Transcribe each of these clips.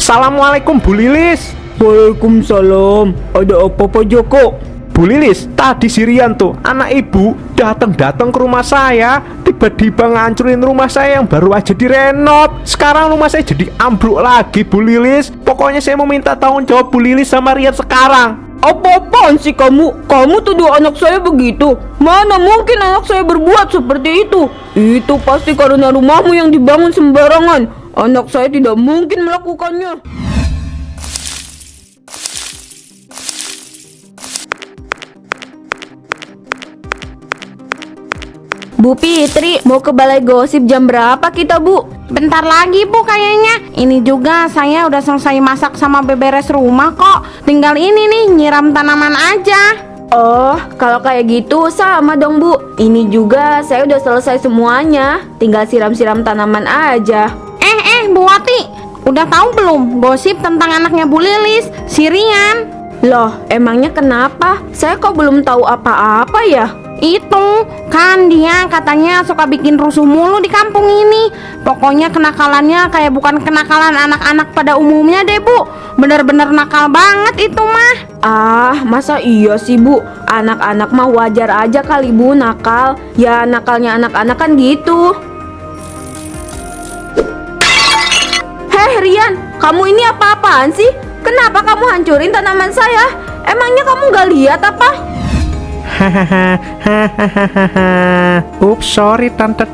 Assalamualaikum Bu Lilis. Waalaikumsalam. Ada apa Pak Joko? Bu Lilis, tadi si Rian tuh, anak ibu datang ke rumah saya, tiba-tiba ngancurin rumah saya yang baru aja direnov. Sekarang rumah saya jadi ambruk lagi Bu Lilis. Pokoknya saya mau minta tanggung jawab Bu Lilis sama Rian sekarang. Apa-apaan sih kamu? Kamu tuduh anak saya begitu? Mana mungkin anak saya berbuat seperti itu? Itu pasti karena rumahmu yang dibangun sembarangan. Anak saya tidak mungkin melakukannya. Bu Fitri, mau ke balai gosip jam berapa kita, Bu? Bentar lagi, Bu, kayaknya. Ini juga saya udah selesai masak sama beberes rumah kok. Tinggal ini nih, nyiram tanaman aja. Oh, kalau kayak gitu sama dong, Bu. Ini juga saya udah selesai semuanya. Tinggal siram-siram tanaman aja. Bu Wati, udah tahu belum gosip tentang anaknya Bu Lilis, si Rian? Loh, emangnya kenapa? Saya kok belum tahu apa-apa ya? Itu kan dia katanya suka bikin rusuh mulu di kampung ini. Pokoknya kenakalannya kayak bukan kenakalan anak-anak pada umumnya deh, Bu. Bener-bener nakal banget itu mah. Ah, masa iya sih, Bu? Anak-anak mah wajar aja kali, Bu, nakal. Ya nakalnya anak-anak kan gitu. Heh Rian, kamu ini apa-apaan sih? Kenapa kamu hancurin tanaman saya? Emangnya kamu gak lihat apa? Ups, sorry tante.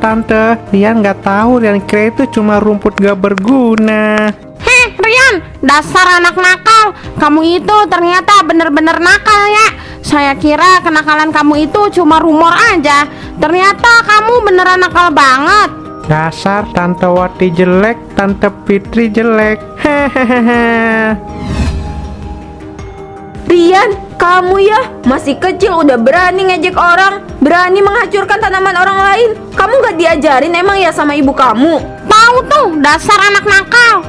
Rian nggak tahu, Rian kira itu cuma rumput gak berguna. Rian, dasar anak nakal. Kamu itu ternyata bener-bener nakal ya. Saya kira kenakalan kamu itu cuma rumor aja. Ternyata kamu beneran nakal banget. Dasar Tante Wati jelek, Tante Fitri jelek. Rian, kamu ya masih kecil udah berani ngejek orang, berani menghancurkan tanaman orang lain. Kamu gak diajarin emang ya sama ibu kamu? Tahu tuh, dasar anak nakal.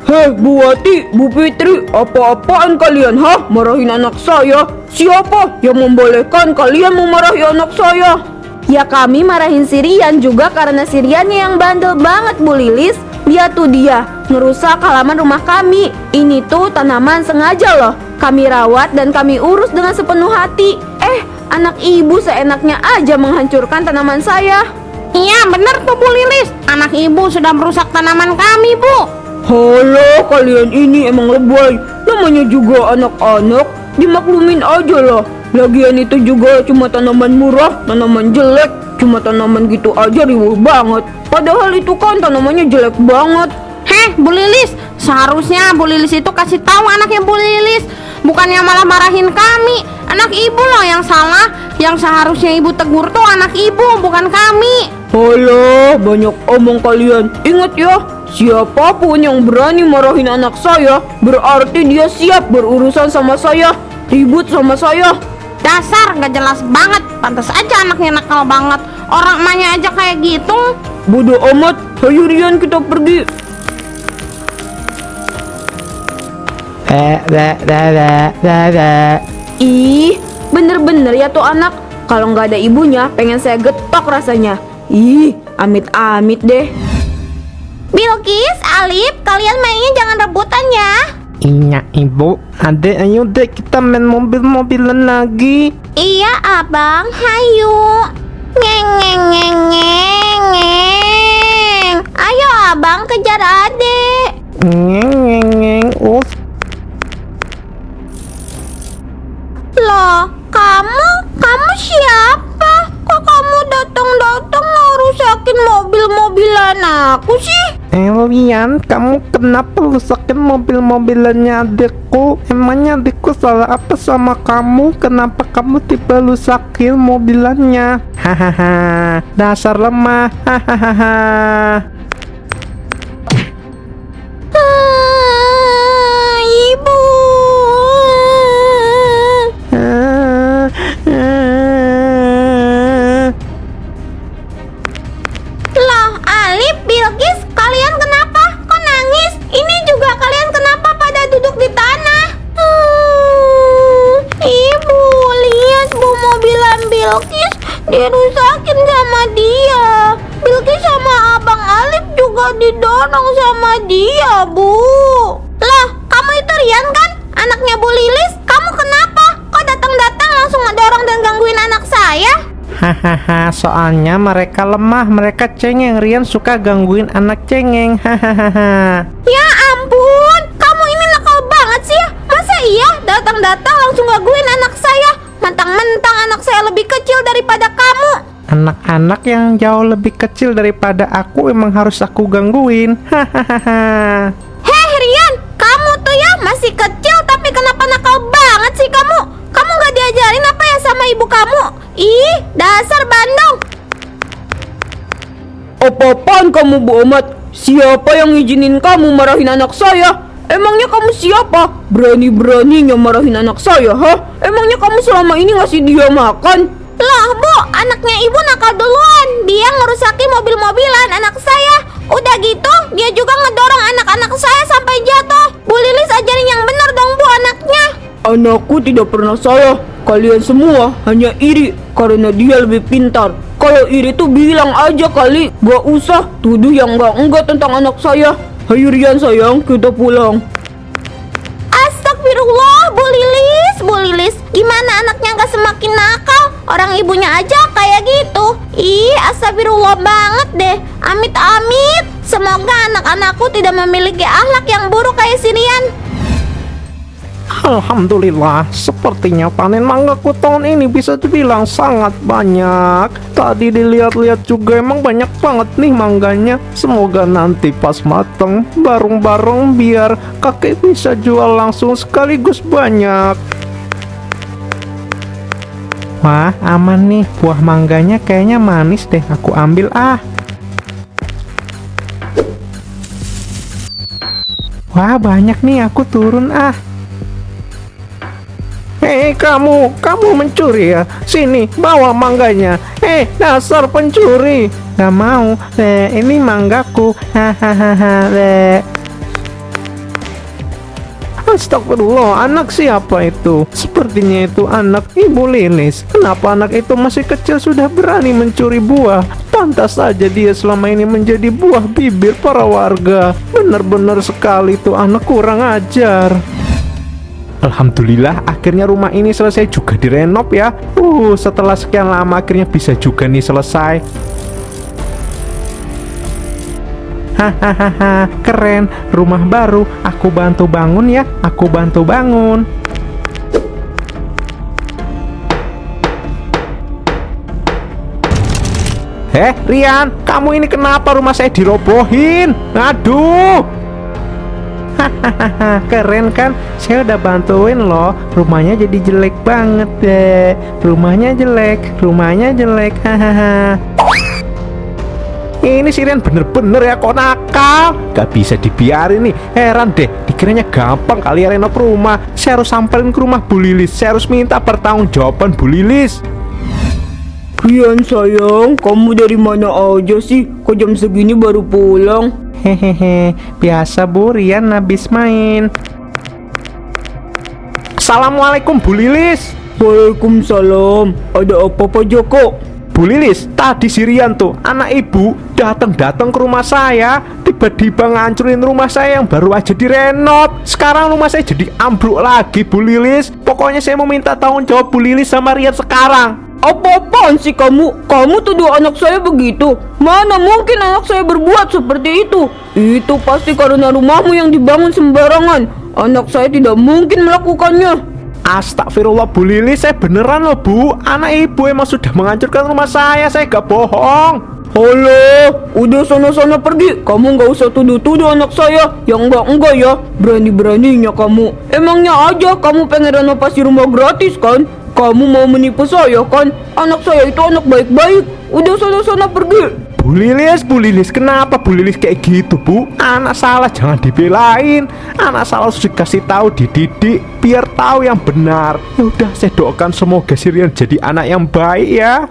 Hei Bu Wati, Bu Fitri, apa-apaan kalian, ha? Marahin anak saya? Siapa yang membolehkan kalian memarahi anak saya? Ya kami marahin si Rian juga karena si Riannya yang bandel banget Bu Lilis. Lihat tuh dia, ngerusak halaman rumah kami. Ini tuh tanaman sengaja loh kami rawat dan kami urus dengan sepenuh hati. Anak ibu seenaknya aja menghancurkan tanaman saya. Iya bener tuh Bu Lilis. Anak ibu sudah merusak tanaman kami, Bu. Halo, kalian ini emang lebay. Namanya juga anak-anak, dimaklumin aja lah. Lagian itu juga cuma tanaman murah, tanaman jelek. Cuma tanaman gitu aja riuh banget. Padahal itu kan tanamannya jelek banget. Bu Lilis, seharusnya Bu Lilis itu kasih tahu anaknya Bu Lilis, bukannya malah marahin kami. Anak ibu loh yang salah. Yang seharusnya ibu tegur tuh anak ibu, bukan kami. Halo, banyak omong kalian. Ingat ya, siapapun yang berani marahin anak saya, berarti dia siap berurusan sama saya, ribut sama saya. Dasar gak jelas banget. Pantas aja anaknya nakal banget. Orang emaknya aja kayak gitu. Bodoh amat, ayo Rian kita pergi. Ih, bener-bener ya tuh anak. Kalau nggak ada ibunya, pengen saya getok rasanya. Ih, amit-amit deh. Bilkis, Alif, kalian mainnya jangan rebutan ya. Iya ibu, adek ayo deh kita main mobil-mobilan lagi. Iya abang, hayu. Ngeng ngeng ngeng ngeng ngeng. Ayo abang kejar adek. Ngeng. Loh, kamu siapa? Kok kamu datang-datang mau rusakin mobil-mobilan aku sih? Rian, kamu kenapa rusakin mobil-mobilannya adekku? Emangnya adekku salah apa sama kamu? Kenapa kamu tiba rusakin mobilannya? Hahaha, dasar lemah. Hahaha. Ibu. Loh, Alif, Bilkis, kalian kenapa? Kok nangis? Ini juga kalian kenapa pada duduk di tanah? Ibu, lihat Bu mobilan Bilkis dirusakin sama dia. Bilkis sama Abang Alif nggak didorong sama dia, Bu. Lah, kamu itu Rian kan? Anaknya Bu Lilis. Kamu kenapa? Kok datang-datang langsung ngedorong dan gangguin anak saya? Hahaha, soalnya mereka lemah, mereka cengeng. Rian suka gangguin anak cengeng. Hahaha. Ya ampun, kamu ini nakal banget sih ya. Masa iya datang-datang langsung gangguin anak saya? Mentang-mentang anak saya lebih kecil daripada kamu. Anak-anak yang jauh lebih kecil daripada aku emang harus aku gangguin. Hahaha. Heh Rian, kamu tuh ya masih kecil tapi kenapa nakal banget sih kamu? Kamu gak diajarin apa ya sama ibu kamu? Ih, dasar bandel. Apa-apaan kamu Bu Omat? Siapa yang ngizinin kamu marahin anak saya? Emangnya kamu siapa? Berani-beraninya marahin anak saya, ha? Emangnya kamu selama ini ngasih dia makan? Loh Bu, anaknya ibu nakal duluan. Dia ngerusakin mobil-mobilan anak saya. Udah gitu, dia juga ngedorong anak-anak saya sampai jatuh. Bu Lilis ajarin yang benar dong Bu anaknya. Anakku tidak pernah salah. Kalian semua hanya iri karena dia lebih pintar. Kalau iri tuh bilang aja kali. Gak usah tuduh yang enggak tentang anak saya. Hayu Rian sayang, kita pulang. Astagfirullah, Bu Lilis, gimana anaknya gak semakin nakal? Orang ibunya aja kayak gitu. Ih, astagfirullah banget deh. Amit-amit. Semoga anak-anakku tidak memiliki akhlak yang buruk kayak si Rian. Alhamdulillah, sepertinya panen manggaku tahun ini bisa dibilang sangat banyak. Tadi dilihat-lihat juga emang banyak banget nih mangganya. Semoga nanti pas mateng bareng-bareng biar kakek bisa jual langsung sekaligus banyak. Wah, aman nih, buah mangganya kayaknya manis deh, aku ambil ah. Wah, banyak nih, aku turun ah. Hei kamu mencuri ya? Sini, bawa mangganya. Dasar pencuri. Gak mau, ini manggaku. Hahaha, Astagfirullah, anak siapa itu? Sepertinya itu anak Ibu Lilis. Kenapa anak itu masih kecil sudah berani mencuri buah? Pantas saja dia selama ini menjadi buah bibir para warga. Benar-benar sekali tuh anak kurang ajar. Alhamdulillah akhirnya rumah ini selesai juga direnov ya. Setelah sekian lama akhirnya bisa juga nih selesai. Hahaha, keren. Rumah baru, aku bantu bangun ya. Aku bantu bangun. Rian, kamu ini kenapa rumah saya dirobohin? Aduh. Hahaha, keren kan? Saya udah bantuin loh. Rumahnya jadi jelek banget deh. Rumahnya jelek. Hahaha. Ini si Rian bener-bener ya kok nakal. Gak bisa dibiarin nih. Heran deh, dikiranya gampang kali ya renov rumah. Saya harus samperin ke rumah Bu Lilis. Saya harus minta pertanggungjawaban Bu Lilis. Rian sayang, kamu dari mana aja sih? Kok jam segini baru pulang? Hehehe, biasa Bu, Rian habis main. Assalamualaikum Bu Lilis. Waalaikumsalam. Ada apa Pak Joko? Bu Lilis, tadi si Rian tuh, anak ibu, datang ke rumah saya. Tiba-tiba ngancurin rumah saya yang baru aja direnov. Sekarang rumah saya jadi ambruk lagi Bu Lilis. Pokoknya saya mau minta tanggung jawab Bu Lilis sama Rian sekarang. Apa-apaan sih kamu? Kamu tuduh anak saya begitu? Mana mungkin anak saya berbuat seperti itu? Itu pasti karena rumahmu yang dibangun sembarangan. Anak saya tidak mungkin melakukannya. Astagfirullah Bu Lilis, saya beneran loh Bu. Anak ibu emang sudah menghancurkan rumah saya gak bohong. Halo, udah sana-sana pergi. Kamu gak usah tuduh-tuduh anak saya. Yang enggak ya. Berani-beraninya kamu. Emangnya aja kamu pengen renovasi rumah gratis kan? Kamu mau menipu saya kan? Anak saya itu anak baik-baik. Udah sana-sana pergi. Bu Lilis, kenapa Bu Lilis kayak gitu Bu? Anak salah jangan dibelain. Anak salah harus dikasih tahu, dididik biar tahu yang benar. Ya udah, saya doakan semoga si Rian jadi anak yang baik ya.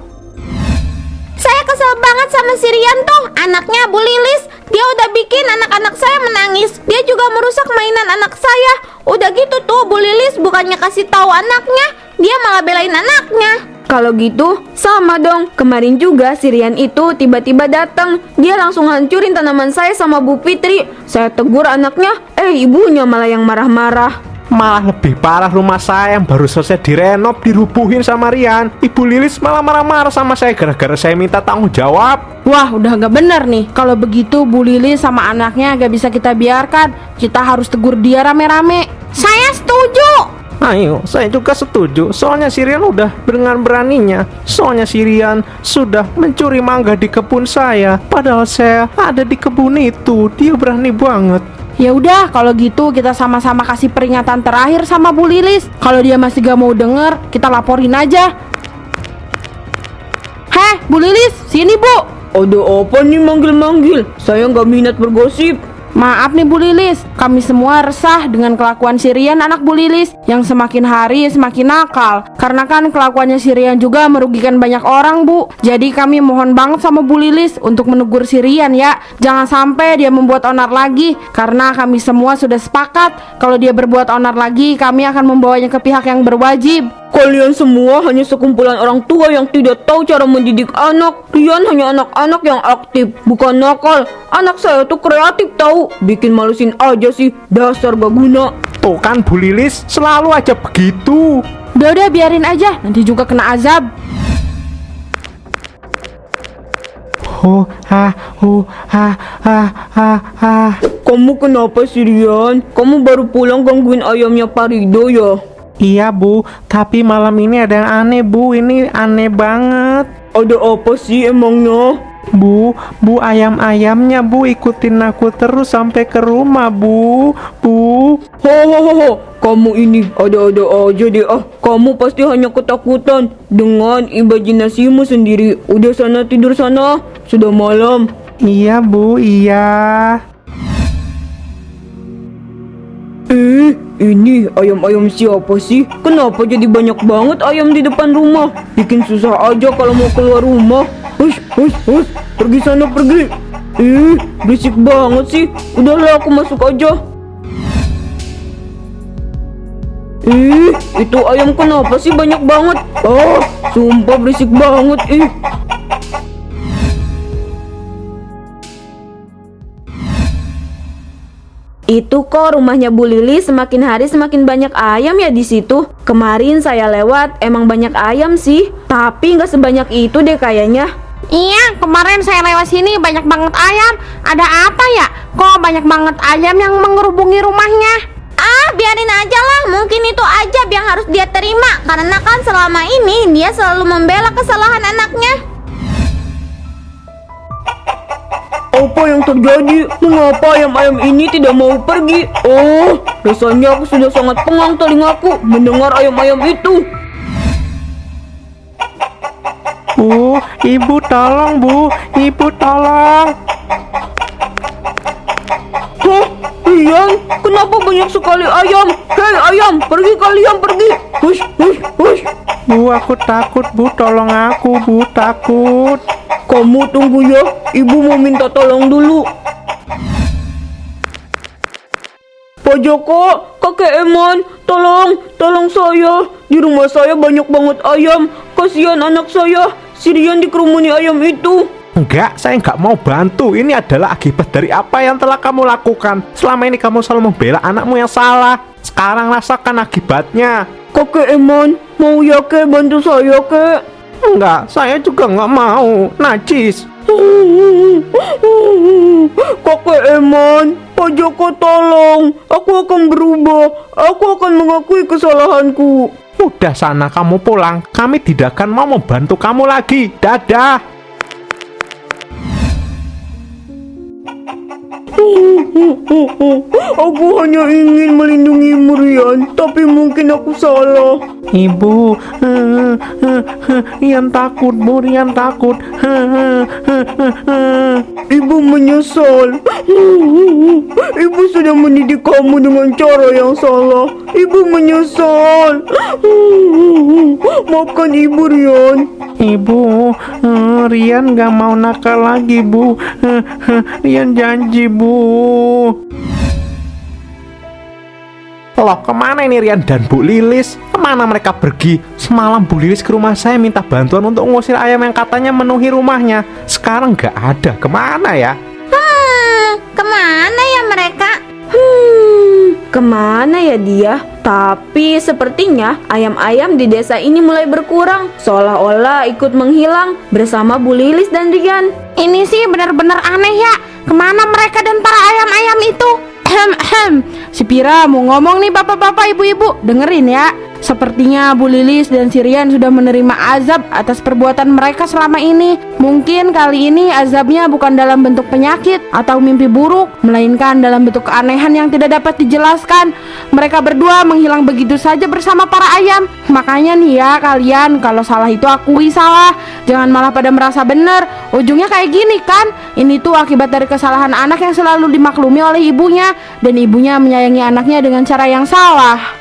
Saya kesel banget sama si Rian tuh, anaknya Bu Lilis. Dia udah bikin anak-anak saya menangis. Dia juga merusak mainan anak saya. Udah gitu tuh Bu Lilis bukannya kasih tahu anaknya, dia malah belain anaknya. Kalau gitu, sama dong. Kemarin juga si Rian itu tiba-tiba datang. Dia langsung hancurin tanaman saya sama Bu Fitri. Saya tegur anaknya, ibunya malah yang marah-marah. Malah lebih parah, rumah saya yang baru selesai direnov dirubuhin sama Rian. Ibu Lilis malah marah-marah sama saya gara-gara saya minta tanggung jawab. Wah, udah gak bener nih. Kalau begitu Bu Lilis sama anaknya gak bisa kita biarkan. Kita harus tegur dia rame-rame. Saya setuju. Ayo, saya juga setuju. Soalnya si Rian udah dengan beraninya. Soalnya si Rian sudah mencuri mangga di kebun saya. Padahal saya ada di kebun itu. Dia berani banget. Ya udah, kalau gitu kita sama-sama kasih peringatan terakhir sama Bu Lilis. Kalau dia masih gak mau denger, kita laporin aja. Heh, Bu Lilis, sini Bu. Ada apa nih manggil-manggil? Saya nggak minat bergosip. Maaf nih Bu Lilis, kami semua resah dengan kelakuan si Rian anak Bu Lilis yang semakin hari semakin nakal. Karena kan kelakuannya si Rian juga merugikan banyak orang Bu. Jadi kami mohon banget sama Bu Lilis untuk menegur si Rian ya. Jangan sampai dia membuat onar lagi. Karena kami semua sudah sepakat kalau dia berbuat onar lagi, kami akan membawanya ke pihak yang berwajib. Kalian semua hanya sekumpulan orang tua yang tidak tahu cara mendidik anak. Rian hanya anak-anak yang aktif, bukan nakal. Anak saya tuh kreatif tahu. Bikin malusin aja sih, dasar gak guna. Tuh kan Bu Lilis selalu aja begitu. Udah biarin aja, nanti juga kena azab. Kamu kenapa sih Rian? Kamu baru pulang gangguin ayamnya Pak Rido ya? Iya Bu, tapi malam ini ada yang aneh Bu. Ini aneh banget. Ada apa sih emangnya? Bu, ayam-ayamnya Bu ikutin aku terus sampai ke rumah Bu. Ho, kamu ini ada-ada aja deh. Kamu pasti hanya ketakutan dengan imajinasimu sendiri. Udah sana tidur sana, sudah malam. Iya Bu, iya. Ini ayam-ayam siapa sih? Kenapa jadi banyak banget ayam di depan rumah? Bikin susah aja kalau mau keluar rumah. Hush, pergi sana pergi. Berisik banget sih. Udahlah aku masuk aja. Itu ayam kenapa sih banyak banget? Sumpah berisik banget. Itu kok rumahnya Bu Lili semakin hari semakin banyak ayam ya di situ. Kemarin saya lewat emang banyak ayam sih, tapi nggak sebanyak itu deh kayaknya. Iya, kemarin saya lewat sini banyak banget ayam. Ada apa ya? Kok banyak banget ayam yang mengerubungi rumahnya? Biarin aja lah, mungkin itu aja yang harus dia terima. Karena kan selama ini dia selalu membela kesalahan anaknya. Apa yang terjadi? Mengapa ayam-ayam ini tidak mau pergi? Rasanya aku sudah sangat pengang telingaku mendengar ayam-ayam itu. Bu, Ibu tolong Bu, Ibu tolong. Rian, kenapa banyak sekali ayam? Hei ayam, pergi kalian pergi. Hush. Bu, aku takut Bu, tolong aku Bu, takut. Kamu tunggu ya, ibu mau minta tolong dulu. Pak Joko, Kakek Eman, tolong saya. Di rumah saya banyak banget ayam. Kasihan anak saya, si Rian dikerumuni ayam itu. Enggak, saya enggak mau bantu. Ini adalah akibat dari apa yang telah kamu lakukan. Selama ini kamu selalu membela anakmu yang salah. Sekarang rasakan akibatnya. Kakek Eman, mau ya kek bantu saya kek? Enggak, saya juga enggak mau. Najis. Kakek Eman, Pak Joko tolong. Aku akan berubah. Aku akan mengakui kesalahanku. Udah sana kamu pulang. Kami tidak akan mau membantu kamu lagi. Dadah. Aku hanya ingin melindungi Rian, tapi mungkin aku salah. Ibu, Rian takut Bu, Rian takut. Ibu menyesal. Ibu sudah mendidik kamu dengan cara yang salah. Ibu menyesal. Maafkan ibu Rian. Ibu, Rian gak mau nakal lagi Bu. Rian janji Bu. Loh, kemana ini Rian dan Bu Lilis? Kemana mereka pergi? Semalam Bu Lilis ke rumah saya minta bantuan untuk ngusir ayam yang katanya memenuhi rumahnya. Sekarang nggak ada. Kemana ya? Kemana ya mereka? Kemana ya dia? Tapi sepertinya ayam-ayam di desa ini mulai berkurang, seolah-olah ikut menghilang bersama Bu Lilis dan Rian. Ini sih benar-benar aneh ya. Kemana mereka dan para ayam-ayam itu? Si Pira mau ngomong nih bapak-bapak, ibu-ibu, dengerin ya. Sepertinya Bu Lilis dan si Rian sudah menerima azab atas perbuatan mereka selama ini. Mungkin kali ini azabnya bukan dalam bentuk penyakit atau mimpi buruk, melainkan dalam bentuk keanehan yang tidak dapat dijelaskan. Mereka berdua menghilang begitu saja bersama para ayam. Makanya nih ya kalian, kalau salah itu akui salah, jangan malah pada merasa benar. Ujungnya kayak gini kan. Ini tuh akibat dari kesalahan anak yang selalu dimaklumi oleh ibunya, dan ibunya menyayangi anaknya dengan cara yang salah.